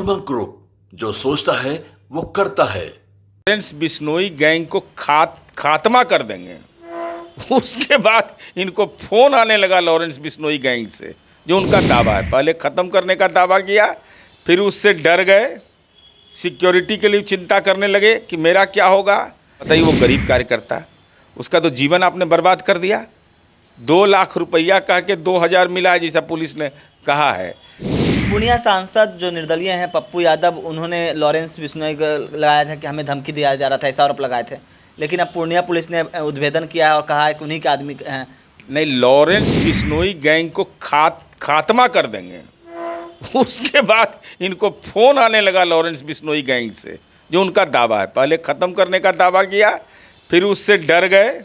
Karma group, जो सोचता है वो करता है। लॉरेंस बिश्नोई गैंग को खात्मा कर देंगे। उसके बाद इनको फोन आने लगा लॉरेंस बिश्नोई गैंग से, जो उनका दावा है। पहले खत्म करने का दावा किया, फिर उससे डर गए, सिक्योरिटी के लिए चिंता करने लगे कि मेरा क्या होगा। बताइए, वो गरीब कार्यकर्ता, उसका तो जीवन आपने बर्बाद कर दिया। 2 लाख रुपया कह के 2000 मिला है, जैसा पुलिस ने कहा है। पूर्णिया सांसद जो निर्दलीय हैं पप्पू यादव, उन्होंने लॉरेंस बिश्नोई को लगाया था कि हमें धमकी दिया जा रहा था, ऐसा आरोप लगाए थे। लेकिन अब पूर्णिया पुलिस ने उद्भेदन किया है और कहा है कि उन्हीं के आदमी हैं। नहीं, लॉरेंस बिश्नोई गैंग को खात्मा कर देंगे। उसके बाद इनको फोन आने लगा लॉरेंस बिश्नोई गैंग से, जो उनका दावा है। पहले ख़त्म करने का दावा किया, फिर उससे डर गए,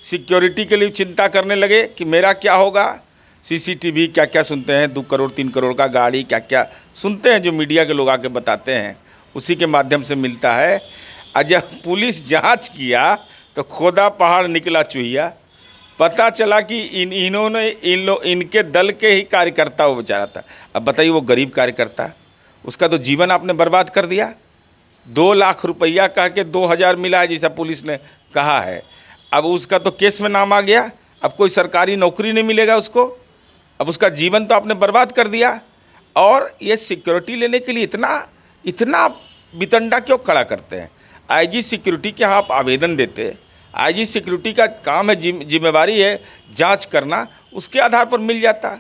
सिक्योरिटी के लिए चिंता करने लगे कि मेरा क्या होगा। सीसीटीवी क्या क्या सुनते हैं, 2 करोड़ 3 करोड़ का गाड़ी, क्या क्या सुनते हैं, जो मीडिया के लोग आके बताते हैं, उसी के माध्यम से मिलता है। और जब पुलिस जांच किया तो खोदा पहाड़ निकला चूहिया। पता चला कि इनके दल के ही कार्यकर्ता वो बेचारा था। अब बताइए, वो गरीब कार्यकर्ता, उसका तो जीवन आपने बर्बाद कर दिया। 2 लाख रुपया कह के 2000 मिला है, जैसा पुलिस ने कहा है। अब उसका तो केस में नाम आ गया, अब कोई सरकारी नौकरी नहीं मिलेगा उसको। अब उसका जीवन तो आपने बर्बाद कर दिया। और ये सिक्योरिटी लेने के लिए इतना बितंडा क्यों खड़ा करते हैं। आईजी सिक्योरिटी के यहाँ आप आवेदन देते, आईजी सिक्योरिटी का काम है, जिम्मेवारी है जांच करना, उसके आधार पर मिल जाता।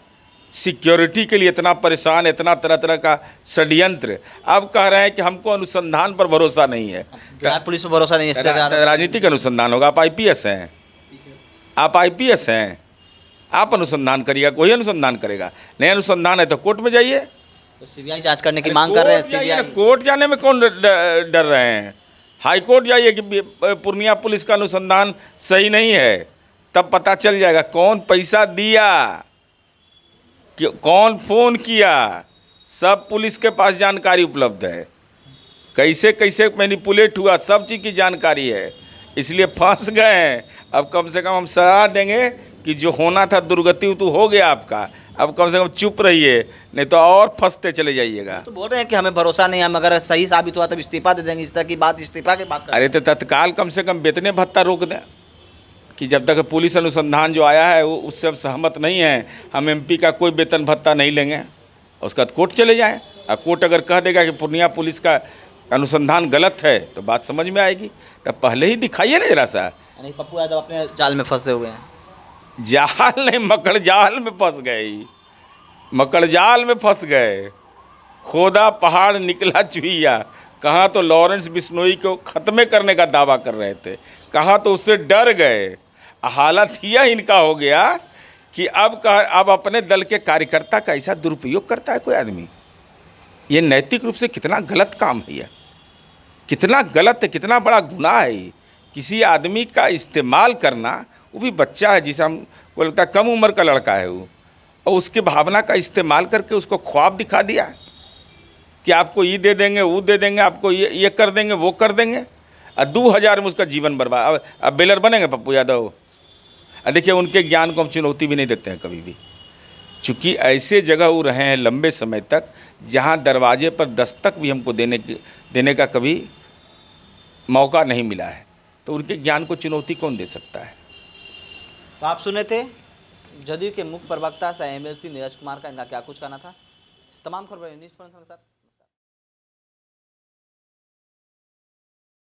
सिक्योरिटी के लिए इतना परेशान, इतना तरह तरह का षड्यंत्र। अब कह रहे हैं कि हमको अनुसंधान पर भरोसा नहीं है। पुलिस पर भरोसा नहीं है, राजनीतिक अनुसंधान होगा। आप आईपीएस हैं, आप आईपीएस हैं, आप अनुसंधान करिएगा, कोई अनुसंधान करेगा नहीं। अनुसंधान है तो कोर्ट में जाइए, तो सीबीआई जांच करने की मांग कर रहे हैं। सीबीआई कोर्ट जाने में कौन डर रहे हैं। हाई कोर्ट जाइए कि पूर्णिया पुलिस का अनुसंधान सही नहीं है, तब पता चल जाएगा कौन पैसा दिया, कौन फोन किया, सब पुलिस के पास जानकारी उपलब्ध है। कैसे कैसे मैनिपुलेट हुआ, सब चीज़ की जानकारी है। इसलिए फंस गए हैं। अब कम से कम हम सलाह देंगे कि जो होना था दुर्गति तो हो गया आपका, अब कम से कम चुप रहिए, नहीं तो और फंसते चले जाइएगा। तो बोल रहे हैं कि हमें भरोसा नहीं है, हम अगर सही साबित हुआ तब इस्तीफा दे देंगे। इस तरह की बात, इस्तीफा की बात। अरे तो तत्काल कम से कम वेतन भत्ता रोक दें, कि जब तक पुलिस अनुसंधान जो आया है वो उससे हम सहमत नहीं हैं, हम एमपी का कोई वेतन भत्ता नहीं लेंगे। उसके बाद कोर्ट चले जाएँ, और कोर्ट अगर कह देगा कि पूर्णिया पुलिस का अनुसंधान गलत है तो बात समझ में आएगी। तब पहले ही दिखाइए ना जरा सा। नहीं, पप्पू यादव अपने जाल में फंसे हुए हैं। जाल नहीं, मकड़ जाल में फंस गए, मकड़ जाल में फंस गए। खोदा पहाड़ निकला चूहिया। कहाँ तो लॉरेंस बिश्नोई को खत्मे करने का दावा कर रहे थे, कहाँ तो उससे डर गए। हालत यह इनका हो गया कि अब अपने दल के कार्यकर्ता का ऐसा दुरुपयोग करता है कोई आदमी। ये नैतिक रूप से कितना गलत काम है, यह कितना गलत है, कितना बड़ा गुनाह है। किसी आदमी का इस्तेमाल करना, वो भी बच्चा है, जिसे हम बोलता है कम उम्र का लड़का है वो, और उसके भावना का इस्तेमाल करके उसको ख्वाब दिखा दिया कि आपको ये दे देंगे, वो दे देंगे, आपको ये कर देंगे, वो कर देंगे, और 2000 में उसका जीवन बर्बाद। अब बेलर बनेंगे पप्पू यादव। देखिए, उनके ज्ञान को हम चुनौती भी नहीं देते हैं कभी भी, चूँकि ऐसे जगह वो रहे हैं लंबे समय तक, जहाँ दरवाजे पर दस्तक भी हमको देने का कभी मौका नहीं मिला है। तो उनके ज्ञान को चुनौती कौन दे सकता है। तो आप सुने थे जदयू के मुख्य प्रवक्ता सह एमएलसी नीरज कुमार का, इनका क्या कुछ कहना था। तमाम खबरें न्यूज़ के साथ।